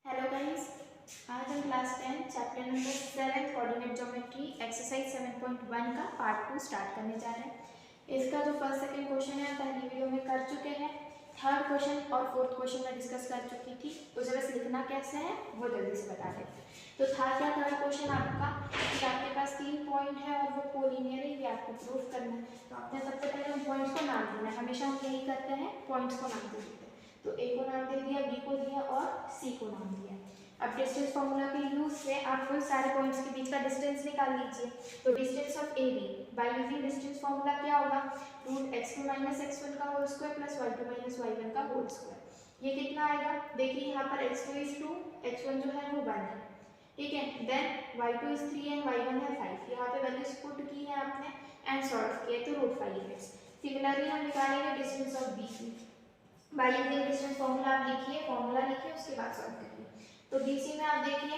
Hello guys, आज हम class 10 chapter number 7 coordinate geometry exercise 7.1 का पार्ट 2 स्टार्ट करने जा रहे हैं। इसका जो फर्स्ट सेकंड क्वेश्चन है पहली वीडियो में कर चुके हैं। थर्ड क्वेश्चन और फोर्थ क्वेश्चन में डिस्कस कर चुकी थी, उसे बस लिखना कैसे है वो जल्दी से बता देते हैं। तो था क्या थर्ड क्वेश्चन आपका कि आपके पास 3 पॉइंट है और वो कोलिनियर है, ये आपको प्रूफ करना है। तो आपने सबसे पहले उन पॉइंट्स को नाम देना है, हमेशा हम यही करते हैं, पॉइंट्स को नाम दे देते हैं। तो ए को नाम दे दिया, बी को दिया और सी को नाम दिया। अब डिस्टेंस फॉर्मूला के यूज से आप कोई सारे पॉइंट्स के बीच का डिस्टेंस निकाल लीजिए। तो distance of A B by using distance formula क्या होगा, रूट x2 माइनस x1 का whole square plus y2 minus y1 का होल स्क्वायर। ये कितना आएगा, देखिए यहाँ पर x2 इज 2, x1 जो है वो 1 है, ठीक है। Then y2 is 3 and y1 है 5। यहाँ पे वैल्यूज पुट की है आपने एंड सॉल्व किया तो रूट 5x। सिमिलरली हम निकालेंगे डिस्टेंस ऑफ बी की बाय यूजिंग डिस्टेंस फॉर्मूला। आप लिखिए, फॉर्मूला लिखिए, उसके बाद सॉल्व करिए। तो BC में आप देखिए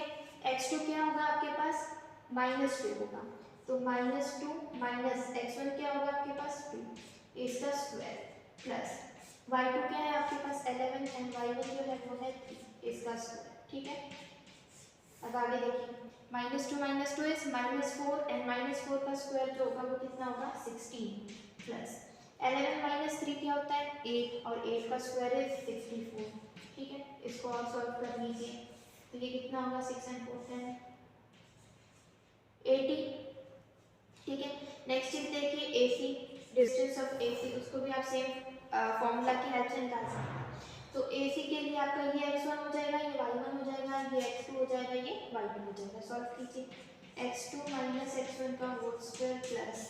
x2 क्या होगा आपके पास, -2 होगा। तो -2 माइनस x1 क्या होगा आपके पास 2, इसका स्क्वायर प्लस y2 क्या है आपके पास 11 एंड y1 जो है वो है 3, इसका स्क्वायर, ठीक है। अब आगे देखिए -2 इज -4 एंड -4 का स्क्वायर जो होगा वो कितना होगा 16 प्लस 11 माइनस 3 क्या होता है 8 और 8 का स्क्वायर इज 64, ठीक है। इसको और सॉल्व कर लीजिए तो ये कितना होगा 6 एंड 4 10 80, ठीक है। नेक्स्ट चीज देखिए AC, डिस्टेंस ऑफ AC उसको भी आप सेम फॉर्मूला की हेल्प से निकाल सकते हैं। तो AC के लिए आपका ये x1 हो जाएगा, ये y1 हो जाएगा, ये x2 हो जाएगा, ये y2 हो जाएगा। सॉल्व कीजिए x2 माइनस x1 का whole square plus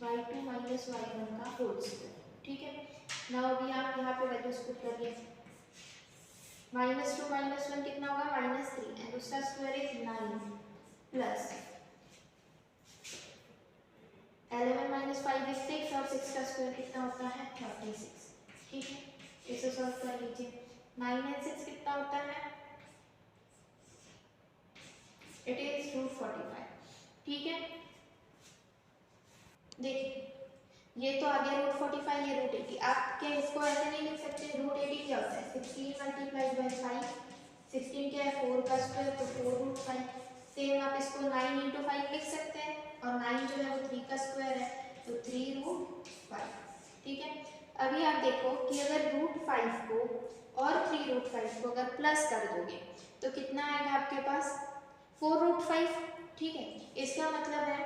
y2 minus y1 का होल स्क्वायर, ठीक है। नाउ अभी आप यहाँ पे वैल्यूज पुट करिए। -2 माइनस 1 कितना होगा -3 एंड उसका square is 9 plus 11 minus 5 is 6 और 6 का स्क्वायर कितना होता है 36, ठीक है। इसे सॉल्व कर लीजिए। 9 एंड 6 कितना होता है, इट इज रूट 45, ठीक है। देखिए ये तो आ गया रूट 45, ये रूट 80। आप क्या इसको ऐसे नहीं लिख सकते, रूट 80 क्या होता है 16 मल्टीप्लाइड बाय 5, 16 क्या है 4 का स्क्वायर तो 4 रूट 5। सेम आप इसको 9 इंटू 5 लिख सकते हैं और 9 जो है वो 3 का स्क्वायर है तो 3 रूट 5, ठीक है। अभी आप देखो कि अगर रूट 5 को और 3 रूट 5 को अगर प्लस कर दोगे तो कितना आएगा आपके पास 4 रूट 5, ठीक है। इसका मतलब है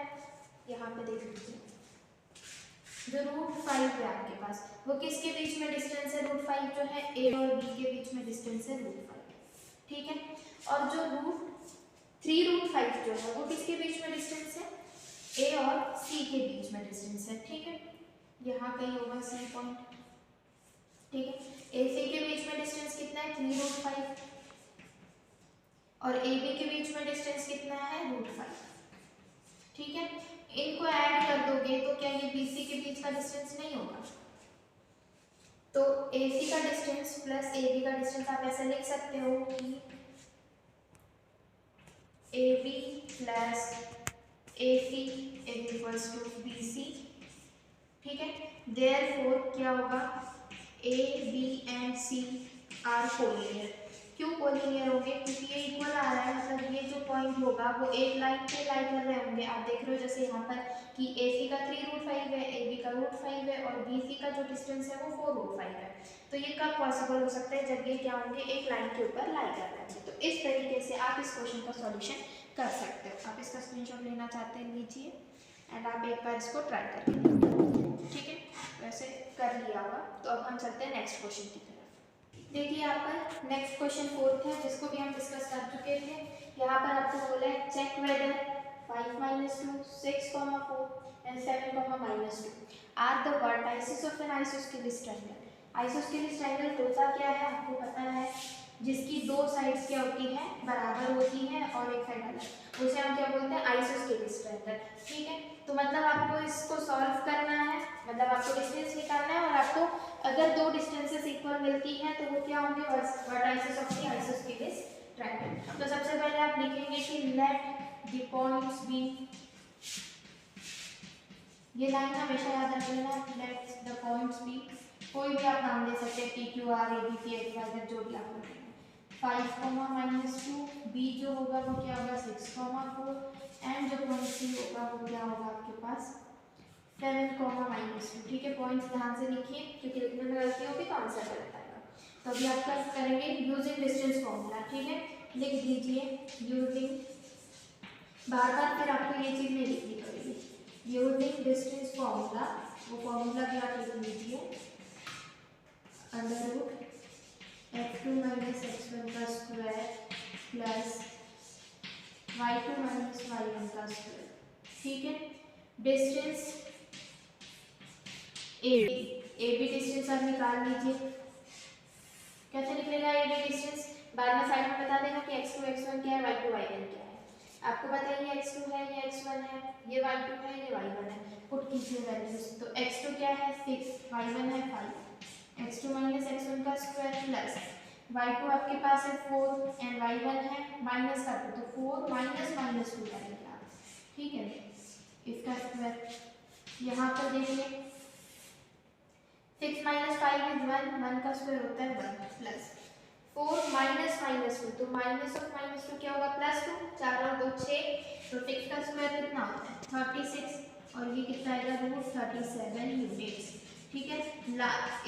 यहाँ पे देख लीजिए जो रूट 5 है आपके पास वो किसके बीच में डिस्टेंस है, रूट 5 जो है ए और बी के बीच में डिस्टेंस है रूट 5, ठीक है। और जो रूट 5 जो है वो किसके बीच में डिस्टेंस है, ए और सी के बीच में डिस्टेंस है, ठीक है। यहाँ कहीं होगा सी पॉइंट, ठीक है। ए सी के बीच में डिस्टेंस कितना है 3 रूट 5 और ए बी के बीच में डिस्टेंस कितना है रूट 5, ठीक है। इनको ऐड कर दोगे तो क्या ये BC के बीच का डिस्टेंस नहीं होगा, तो AC का डिस्टेंस प्लस AB का डिस्टेंस आप ऐसे लिख सकते हो कि AB plus AC is equals to BC, ठीक है। देयरफॉर क्या होगा A B and C are collinear. क्यों कोलिनियर होंगे, क्योंकि ये इक्वल आ रहा है, मतलब ये जो पॉइंट होगा वो एक लाइन पे लाई कर रहे होंगे। आप देख रहे हो जैसे यहाँ पर कि AC का 3 रूट 5 है, AB का रूट 5 है और BC का जो डिस्टेंस है वो 4 रूट 5 है। तो ये कब पॉसिबल हो सकता है, जब ये क्या होंगे एक लाइन के ऊपर लाई कर रहे होंगे। तो इस तरीके से आप इस क्वेश्चन का सॉल्यूशन कर सकते हो। आप इसका स्क्रीनशॉट लेना चाहते हैं लीजिए एंड आप एक बार इसको ट्राई करके देखिए, ठीक है। वैसे कर लिया होगा। तो अब हम चलते हैं नेक्स्ट क्वेश्चन की तरफ। देखिए यहाँ पर नेक्स्ट क्वेश्चन फोर्थ है, जिसको भी हम डिस्कस कर चुके थे। यहाँ पर आपको बोला है check whether 5 minus 2 6 4 and 7 -2 are the vertices of an isosceles triangle. Isosceles triangle होता क्या है आपको पता है, जिसकी दो साइड्स क्या होती है बराबर होती हैं और एक साइड अलग, उसे हम क्या बोलते हैं आइसोस्केलिस ट्रायंगल, ठीक है। तो मतलब आपको इसको सॉल्व करना है, मतलब आपको डिस्टेंस निकालना है और आपको अगर दो डिस्टेंसेस इक्वल मिलती हैं तो वो क्या होंगे vertices of the isosceles triangle. तो सबसे पहले आप लिखेंगे कि लेट द पॉइंट्स बी, ये लाइन हमेशा याद रख लेना, लेट द पॉइंट्स बी, कोई भी आप नाम दे सकते हैं PQ R A B C X Y Z जो भी आप रखेंगे, 5, -2, बी जो होगा वो क्या होगा 6, 4 एंड जो पॉइंट सी होगा वो क्या होगा आपके पास 7, -2। ठीक है, पॉइंट्स ध्यान से लिखिए क्योंकि लिखने में गलती होगी तो आंसर गलत आएगा। तो अभी आपका करेंगे यूजिंग डिस्टेंस फॉर्मूला। ठीक है, लिख दीजिए यूजिंग, बार बार फिर आपको ये चीज़ नहीं लिखनी पड़ेगी। यूजिंग डिस्टेंस फॉर्मूला, वो फॉर्मूला भी आप लिख लीजिए, अंडर रूट x2 - x1 का स्क्वायर प्लस y2 - y1 का स्क्वायर। ठीक है, डिस्टेंस ए बी डिस्टेंस आप निकाल लीजिए। कैसे निकलेगा ए बी डिस्टेंस? बाद में साइड में बता देना कि x2 x1 क्या है, y2 y1 क्या है। आपको पता है ये x2 है, ये x1 है, ये y2 है, ये y1 है। पुट कीजिए वैल्यूज। तो x2 क्या है 6, y1 है 5, x2 - x1 का स्क्वायर प्लस y2 आपके पास है 4 एंड y1 है माइनस का 2, तो 4 - -2 करेंगे आप। ठीक है, इसका स्क्वायर यहाँ पर देखिए 6 - 5 इज 1 का स्क्वायर होता है 1 प्लस 4 -2, तो माइनस ऑफ -2 क्या होगा +2, 4 और 2 6, तो 6 का स्क्वायर कितना होता है 36 और ये कितना आएगा √37 यूनिट्स। ठीक है,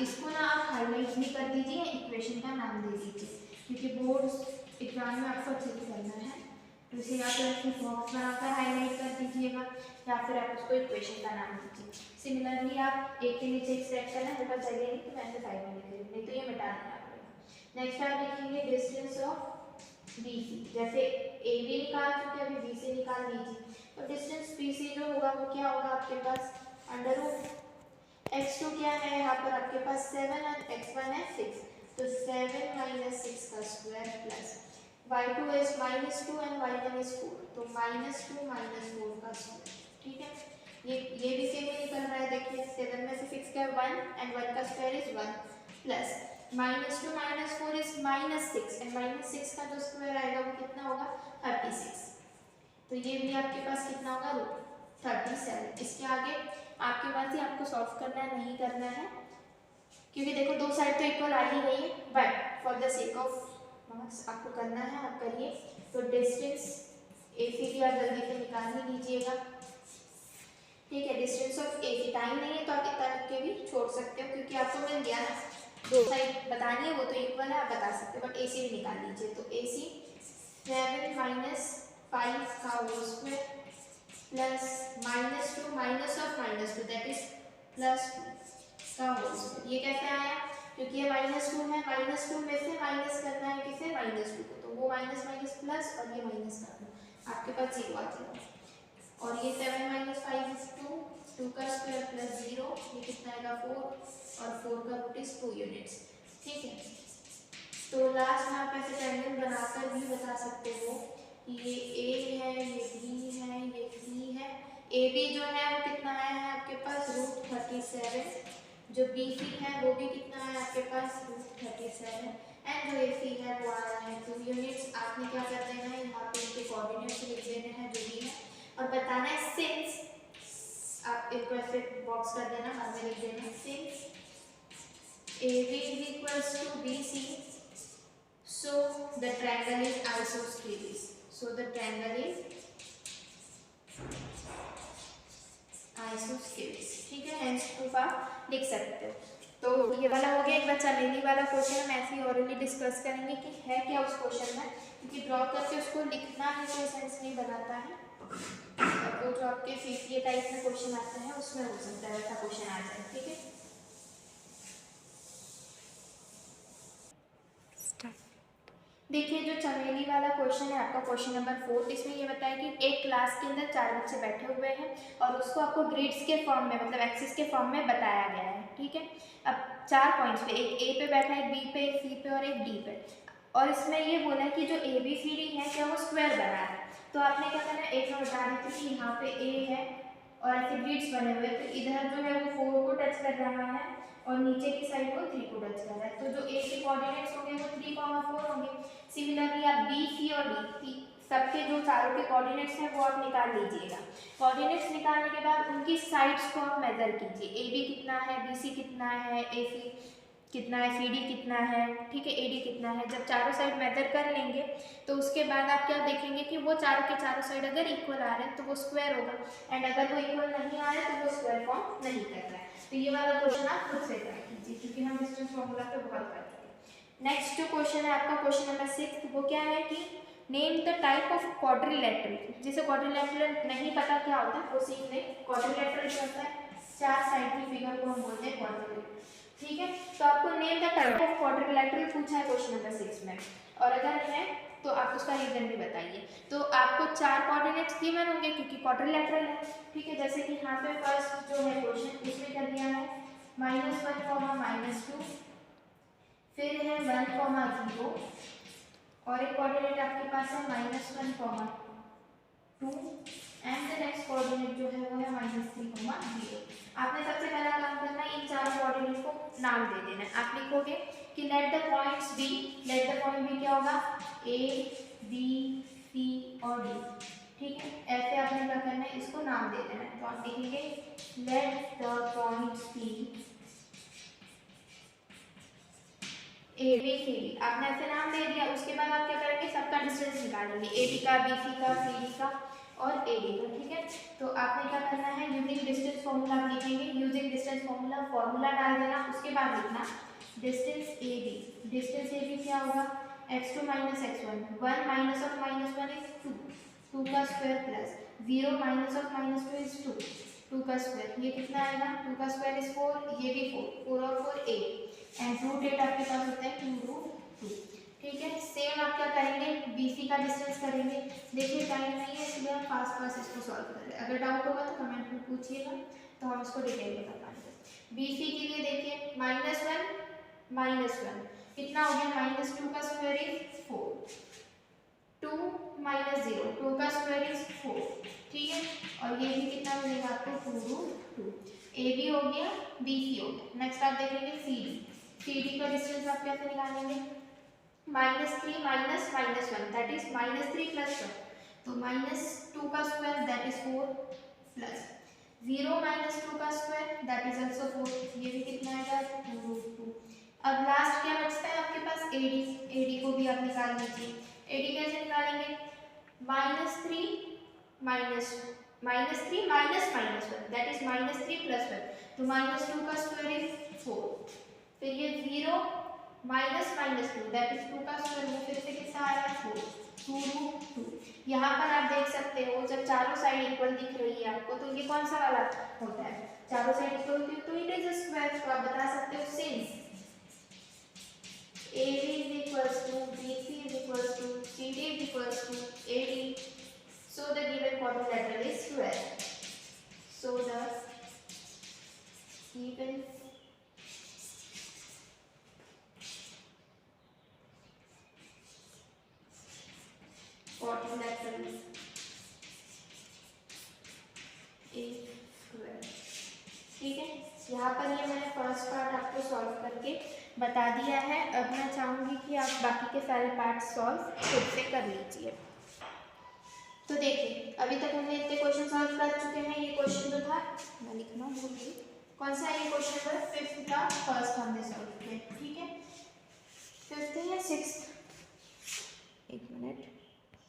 इसको ना आप हाईलाइट भी कर दीजिए, इक्वेशन का नाम दे दीजिए क्योंकि बोर्ड एग्जाम में आपको अच्छे से करना है। तो इसे या तो ऐसे बॉक्स बनाकर हाईलाइट कर दीजिएगा या फिर आप उसको इक्वेशन का नाम दीजिए। सिमिलरली आप एक के नीचे एक सेट करना है, चाहिए नहीं तो मैं ऐसे साइड में लिख रही हूँ, नहीं तो ये मिटा देना पड़ेगा। नेक्स्ट आप लिखेंगे डिस्टेंस ऑफ बी सी, जैसे ए बी निकाल चुके अभी बी सी निकाल लीजिए। तो डिस्टेंस बी सी जो होगा वो क्या होगा आपके पास अंडर रूट x2 क्या है यहाँ पर आपके पास 7 और x1 है 6, तो 7 - 6 का square plus y2 is -2 and y1 is 4, तो -2 - 4 का स्क्वायर। ठीक है, ये भी सेम ही निकल रहा है, देखिए 7 में से 6 का 1 एंड 1 का square is 1 plus -2 - 4 is -6 and -6 का जो स्क्वायर आएगा वो कितना होगा 36, तो ये भी आपके पास कितना होगा √37। इसके आगे आपकी मर्जी, आपको सॉल्व करना है नहीं करना है क्योंकि देखो दो साइड तो इक्वल आ ही गई है, but for the sake of marks आपको करना है, आप करिए। तो डिस्टेंस ए सी भी आप जल्दी से निकाल ही लीजिएगा। ठीक है, distance of A C, time नहीं है तो आप इतना लिख के भी छोड़ सकते हो क्योंकि आपको मिल गया ना, दो साइड बतानी है वो तो इक्वल है, आप बता सकते हो, बट ए सी भी निकाल लीजिए। तो ए सी 7 - 5 का whole square plus -2 minus of -2 that is +2 का होल स्क्वायर। ये कैसे आया क्योंकि ये -2 है, -2 में से माइनस करना है किसे -2 को, तो वो माइनस प्लस और ये माइनस कर दो, आपके पास 0 आ जाएगा। और ये 7 - 5 इज 2, 2 का स्क्वायर प्लस 0, ये कितना आएगा 4 और 4 का रूट इज 2 यूनिट्स। ठीक है, तो लास्ट में आप ऐसे ट्रायंगल बनाकर भी बता सकते हो कि ये ए है, ये बी है, ये सी है। ए बी जो है वो कितना आया है आपके पास √37, जो बी सी है वो भी कितना है आपके पास √37 एंड जो ए सी है वो आया है 2 यूनिट्स। आपने क्या कर देना है यहाँ पे इनके कोऑर्डिनेट्स लिख देने हैं जो भी है और बताना है सिंस, आप इनको ऐसे बॉक्स कर देना, बाद में लिख देना since A B is equals to B C, so the triangle is isosceles, so the triangle is isosceles। ठीक है, hence proof आप लिख सकते हो। तो ये वाला हो गया। एक बार चमेली वाला क्वेश्चन हम ऐसे ही ऑरली डिस्कस करेंगे कि है क्या उस क्वेश्चन में, क्योंकि ड्रॉ करके उसको लिखना है कोई सेंस नहीं बनाता है, तो जो आपके सीसीए टाइप में क्वेश्चन आते हैं उसमें हो सकता है ऐसा क्वेश्चन आ जाए। ठीक है, देखिए जो चमेली वाला क्वेश्चन है आपका क्वेश्चन नंबर 4, इसमें ये बताया कि एक क्लास के अंदर 4 बच्चे बैठे हुए हैं और उसको आपको ग्रिड्स के फॉर्म में मतलब एक्सिस के फॉर्म में बताया गया है। ठीक है, अब 4 पॉइंट्स पे, एक ए पे बैठा है, एक बी पे, एक सी पे और एक डी पे, और इसमें ये बोला है कि जो ए बी सी डी है क्या वो स्क्वायर बना है। तो आपने क्या करना है, एक में बता दी थी कि यहाँ पे ए है और ऐसे ग्रिड्स बने हुए हैं, तो इधर जो है वो 4 को टच कर रहा है और नीचे की साइड वो 3 को टच कर रहा है, तो जो ए के कोऑर्डिनेट्स होंगे वो 3, 4 होंगे। सिमिलरली आप बी सी और डी सबके जो चारों के कोऑर्डिनेट्स हैं वो आप निकाल लीजिएगा। कोऑर्डिनेट्स निकालने के बाद उनकी साइड्स को आप मेजर कीजिए, ए बी कितना है, बी सी कितना है, ए सी कितना है, CD कितना है, ठीक है, AD कितना है। जब चारों साइड मेजर कर लेंगे तो उसके बाद आप क्या देखेंगे कि वो चारों के चारों साइड अगर इक्वल आ रहे हैं तो वो स्क्वायर होगा, एंड अगर वो इक्वल नहीं आ रहे तो वो स्क्वायर फॉर्म नहीं कर रहा है। तो ये वाला क्वेश्चन आप खुद से ट्राई कीजिए, क्योंकि हम डिस्टेंस फॉर्मूला पे बहुत कर चुके हैं। नेक्स्ट जो क्वेश्चन है आपका क्वेश्चन नंबर 6, वो क्या है कि name the type of quadrilateral. जिसे क्वाड्रिलेटरल नहीं पता क्या होता है वो सीख ले। क्वाड्रिलेटरल क्या होता है, चार साइड की फिगर को हम बोलते हैं क्वाड्रिलेटरल, ठीक है। तो आपको name the type of quadrilateral पूछा है क्वेश्चन नंबर 6 में, और अगर है तो आप उसका रीजन भी बताइए। तो आपको चार कोऑर्डिनेट्स गिवन होंगे क्योंकि क्वाड्रिलेटरल है, ठीक है। जैसे कि यहाँ पे फर्स्ट जो है क्वेश्चन इसमें कर दिया है -1, -2, फिर है 1, 0, और एक कोऑर्डिनेट आपके पास है -1, 2, एंड द नेक्स्ट कोऑर्डिनेट जो है वो है -3, 0। आपने सबसे पहला काम करना है इन चारों कोऑर्डिनेट को नाम दे देना है। आप लिखोगे कि let the points be, let the point be क्या होगा, A, B, C और D, ठीक है। ऐसे आपने क्या करना है, इसको नाम दे देना है। तो आप लिखेंगे let the points be A, B, C, D, आपने ऐसे नाम दे दिया। उसके बाद आप क्या करेंगे, सबका डिस्टेंस निकालेंगे, AB का, BC का, CD का और AD का, ठीक है। तो आपने क्या करना है, यूजिंग डिस्टेंस फॉर्मूला लिखेंगे। यूजिंग डिस्टेंस फॉर्मूला डाल देना। उसके बाद लिखना डिस्टेंस AB। डिस्टेंस AB क्या होगा, x2 - x1, 1 minus of -1 is 2, 2 का square plus 0 minus of -2 is 2, 2 का स्क्वायर, ये कितना आएगा, 2 का स्क्वायर इज 4, ये भी 4, 4 और 4 8, एंड रूट 8 आपके पास होता है 2√2, ठीक है। सेम आप क्या करेंगे, BC का डिस्टेंस करेंगे। देखिए टाइम नहीं है इसलिए हम फास्ट इसको सॉल्व कर रहे हैं। अगर डाउट होगा तो कमेंट में पूछिएगा, तो हम इसको डिटेल में बता पाएंगे। BC के लिए देखिए -1 कितना हो गया, -2 का स्क्वायर इज 4, 2 - 0, 2 का स्क्वायर इज 4, ठीक है। और ये भी कितना मिलेगा आपको, 2√2। AB हो गया, BC हो गया। नेक्स्ट आप देखेंगे CD का डिस्टेंस आप कैसे निकालेंगे, -3 माइनस -1 दैट इज -3 + 1, तो -2 का स्क्वायर दैट इज 4 प्लस 0 - 2 का स्क्वायर दैट इज आल्सो 4, ये भी कितना आएगा, 2√2। अब लास्ट क्या बचता है आपके पास, AD को भी आप निकाल लीजिए। AD कैसे निकालेंगे, -3 माइनस -1 दैट इज -3 + 1, तो -2 का स्क्वायर इज 4, फिर ये 0 -2 दैट इज 2 का स्क्वायर, वो फिर से कितना आ रहा है, 4, 2√2। यहाँ पर आप देख सकते हो जब चारों साइड इक्वल दिख रही है आपको, तो ये कौन सा वाला होता है, चारों साइड इक्वल होती है तो इट इज अ स्क्वायर। तो आप बता सकते हो since AB is equals to BC is equals to CD is equals to AD, so the given quadrilateral is square. So the given quadrilateral is square, ठीक है। यहाँ पर ये मैंने फर्स्ट पार्ट आपको सॉल्व करके बता दिया है। अब मैं चाहूँगी कि आप बाकी के सारे पार्ट सॉल्व खुद से कर लीजिए। तो देखिए अभी तक हमने इतने क्वेश्चन सॉल्व कर चुके हैं। ये क्वेश्चन जो था मैं लिखना भूल गई, कौन सा है ये क्वेश्चन नंबर 5th का फर्स्ट हमने सॉल्व किया, ठीक है। 5th या 6th, एक मिनट,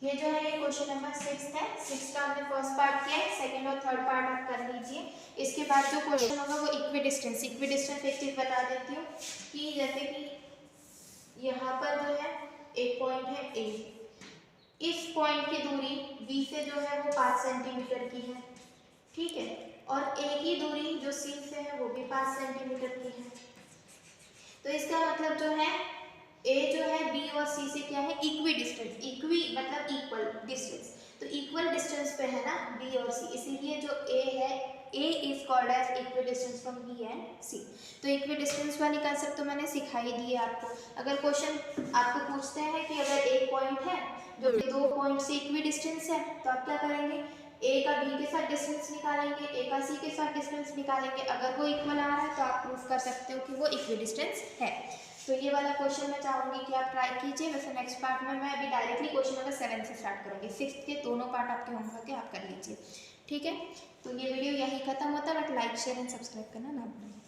ये जो है ये क्वेश्चन नंबर 6 है। 6 का हमने फर्स्ट पार्ट किया है, सेकंड और थर्ड पार्ट आप कर लीजिए। इसके बाद जो क्वेश्चन होगा वो इक्विडिस्टेंस एक चीज़ बता देती हूँ कि जैसे कि यहाँ पर जो है एक पॉइंट है A, इस पॉइंट की दूरी B से जो है वो 5 सेंटीमीटर की है, ठीक है, और A की दूरी जो C से है वो भी 5 सेंटीमीटर की है। तो इसका मतलब जो है A जो है B और C से क्या है, इक्वी डिस्टेंस, इक्वी मतलब इक्वल डिस्टेंस, तो इक्वल डिस्टेंस पे है ना B और C, इसीलिए जो A है A is called as equidistant from B and C। तो इक्वी डिस्टेंस वाली कंसेप्ट तो मैंने सिखाई दी है आपको। अगर क्वेश्चन आपको पूछते हैं कि अगर एक पॉइंट है जो 2 पॉइंट से इक्वी डिस्टेंस है, तो आप क्या करेंगे, A का B के साथ डिस्टेंस निकालेंगे, A का C के साथ डिस्टेंस निकालेंगे। अगर वो इक्वल आ रहा है तो आप प्रूफ कर सकते हो कि वो इक्वी डिस्टेंस है। तो ये वाला क्वेश्चन मैं चाहूँगी कि आप ट्राई कीजिए। वैसे नेक्स्ट पार्ट में मैं अभी डायरेक्टली क्वेश्चन नंबर 7 से स्टार्ट करूँगी। 6th के दोनों पार्ट आपके होमवर्क के आप कर लीजिए, ठीक है। तो ये वीडियो यही खत्म होता है, but like share and subscribe करना ना भूलें।